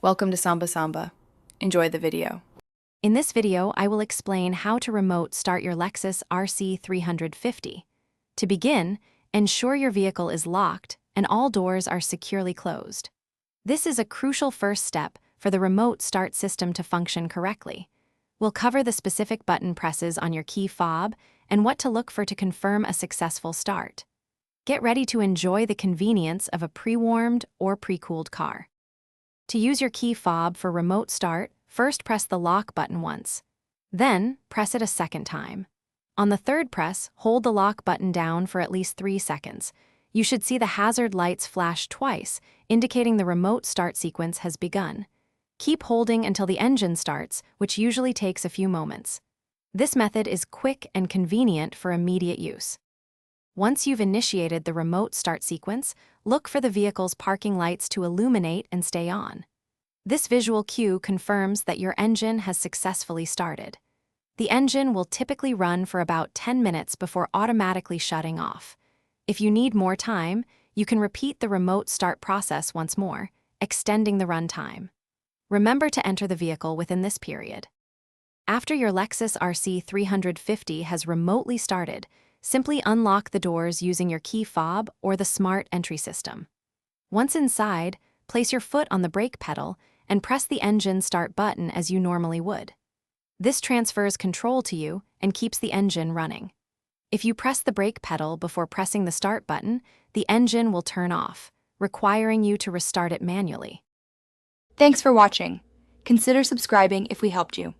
Welcome to Samba Samba. Enjoy the video. In this video, I will explain how to remote start your Lexus RC 350. To begin, ensure your vehicle is locked and all doors are securely closed. This is a crucial first step for the remote start system to function correctly. We'll cover the specific button presses on your key fob and what to look for to confirm a successful start. Get ready to enjoy the convenience of a pre-warmed or pre-cooled car. To use your key fob for remote start, first press the lock button once. Then, press it a second time. On the third press, hold the lock button down for at least 3 seconds. You should see the hazard lights flash twice, indicating the remote start sequence has begun. Keep holding until the engine starts, which usually takes a few moments. This method is quick and convenient for immediate use. Once you've initiated the remote start sequence, look for the vehicle's parking lights to illuminate and stay on. This visual cue confirms that your engine has successfully started. The engine will typically run for about 10 minutes before automatically shutting off. If you need more time, you can repeat the remote start process once more, extending the run time. Remember to enter the vehicle within this period. After your Lexus RC 350 has remotely started, simply unlock the doors using your key fob or the smart entry system. Once inside, place your foot on the brake pedal and press the engine start button as you normally would. This transfers control to you and keeps the engine running. If you press the brake pedal before pressing the start button, the engine will turn off, requiring you to restart it manually. Thanks for watching. Consider subscribing if we helped you.